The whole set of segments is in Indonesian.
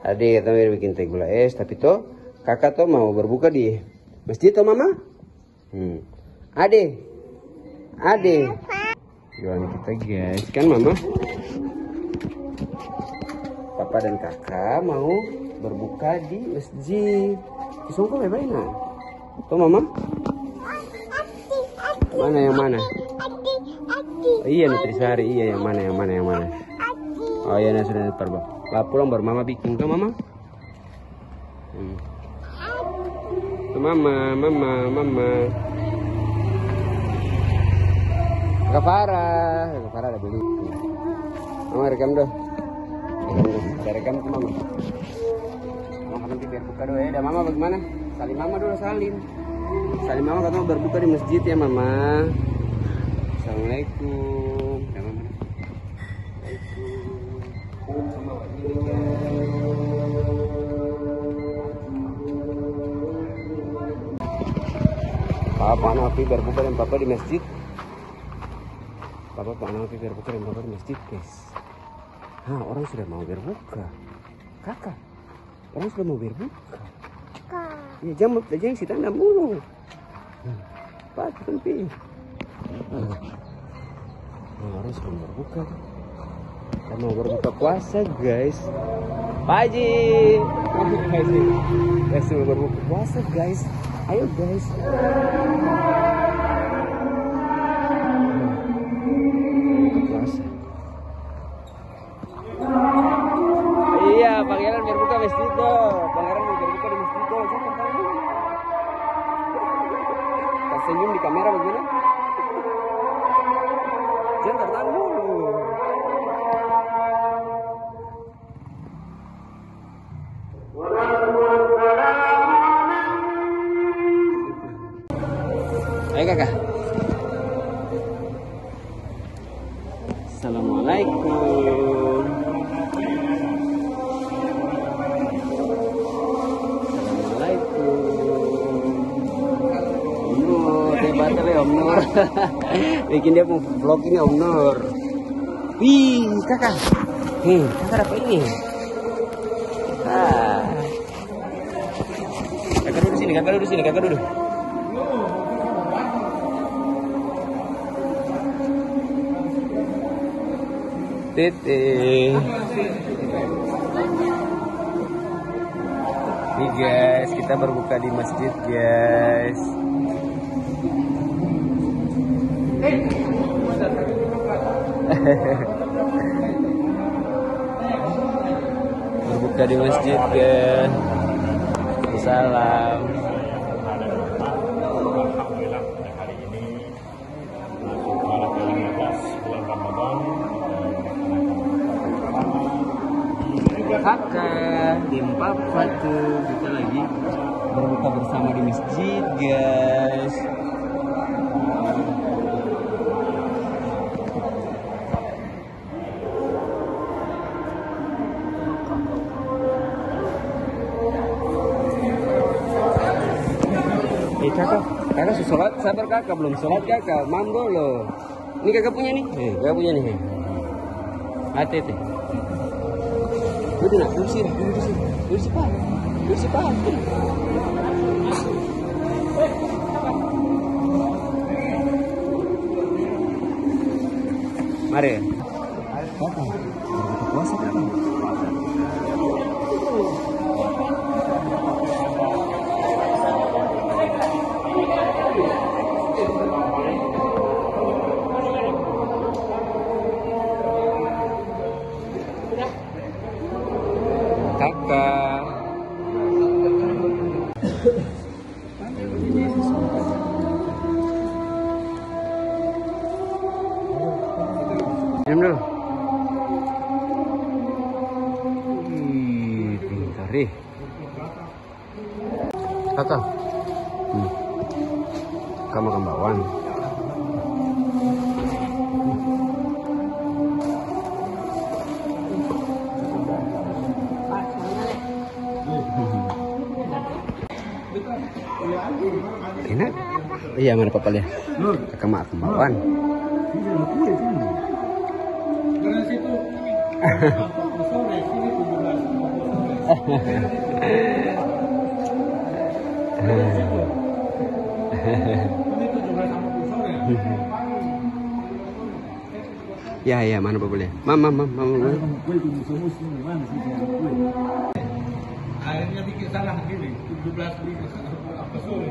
Adik katanya bikin teh gula es, tapi toh kakak tuh mau berbuka di masjid toh mama. Adik jualan kita guys kan mama. Papa dan kakak mau berbuka di masjid. Kisongko bye-bye nah. Tuh mama. Mana yang mana? Oh, iya Nutrisari, iya yang mana? Oh iya nah sudah ntar pulang baru mama bikin tuh mama. Tuh mama. Kak Farah ada beli. Mama rekam dong. Saya rekam ke mama. Mama nanti biar buka dulu ya. Dah mama bagaimana? Salim mama dulu salim. Salim mama katanya berbuka di masjid ya mama. Assalamualaikum. Ya mama. Papa Nafi berbuka dan papa di masjid. Papa Pak Nafi berbuka dan papa di masjid guys. Orang sudah mau berbuka. Kakak, orang sudah mau berbuka. Ya jangan sih tanda mulu. Pak tempi. Orang sudah berbuka. Kita mau berbuka puasa guys. Pak Haji. Guys mau berbuka puasa guys. Ayo guys. Puasa. Iya, pangeran berbuka masjid tuh. Pangeran mau berbuka di masjid tuh. Jangan kamu. Pas senyum di kamera bagaimana? Jangan tertahan dulu. Ayo kakak. Assalamualaikum. Om Nur. Bikin dia mau vlogging Om Nur. Wih kakak. Kakak dapat ini. Kakak duduk sini, kakak duduk. Tete. Nih guys, kita berbuka di masjid guys. Berbuka di masjid guys. Salam. Alhamdulillah hari ini malam ke-15 bulan Ramadan. Kakak di Papa tuh kita lagi berbuka bersama di masjid guys. Kakak sholat, sabar kakak, belum sholat kakak, mam dulu. Ini kakak punya nih, kakak punya nih. Hati. Duduk nak, duduk sini, pak. Mari. Kakak, berbuka puasa kakak. Kakak. Minum dulu. Pintar deh. Kakak. Kamu makan bakwan. Enak. Iya mana papa lihat. Kakak makan bakwan. Ya ya, mana boleh. Mama. Akhirnya bikin salah gini, 17 ribu apa sore.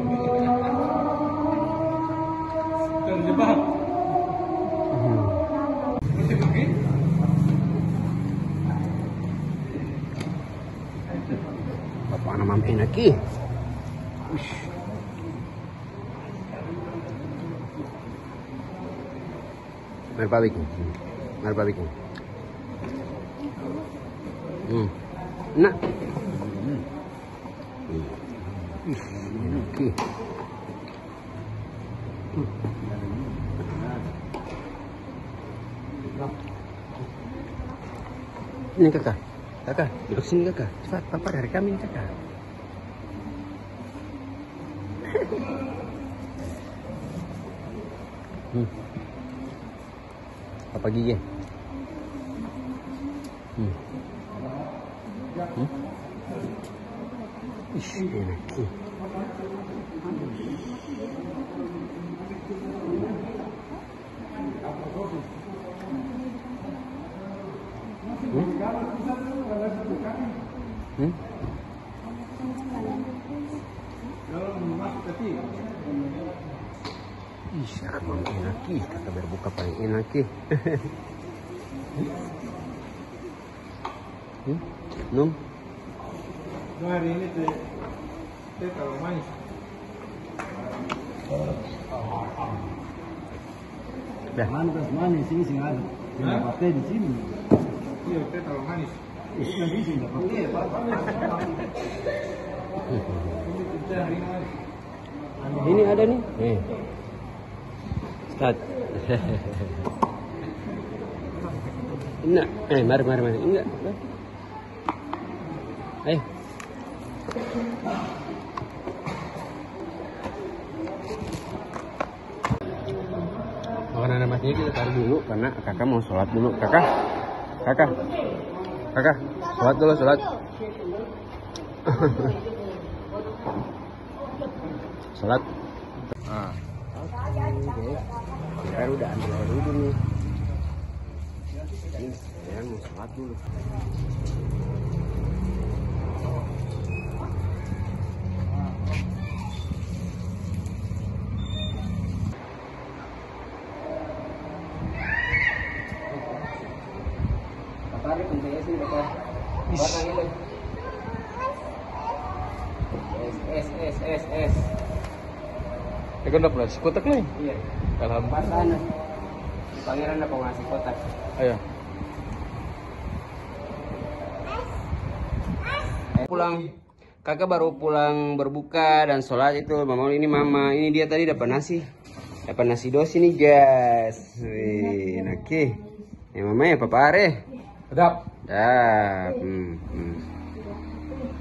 Terjebak. Terjebak ini. Bapak nama enak ki. Mari pabik. Nak. Oke. Ini kakak, duduk sini kakak. Cepat, papa dari kami kakak. Apa gigi? Ih, enak sih. Ih, emang enak ih, kata berbuka paling enak ih. Nung. Hari ini teh kalau manis. Dah. Manis ini sih ada. Tidak pakai di sini. Iya, teh kalau manis. Ini di sini tidak pakai. Ini ada nih. Start. Enggak. Mari. Enggak. Makanan masnya kita taruh dulu karena kakak mau sholat dulu. Kakak. Sholat. Sholat. Nah. Oke. Udah ambil air dulu nih. Ini saya mau sholat dulu. Tarik kuncinya sini Bapak. Batang itu. S. Ikaw na pala, si kotak na Iya. Alhamdulillah. Pasan. Si Pangeran na po ngasih kotak. Ayo. Pulang. Kakak baru pulang berbuka dan sholat itu. Mama ini dia tadi dapat nasi. Dapat nasi dos ini guys. Wih, enak. Ya mama ya Papa Are. Sedap. Dah.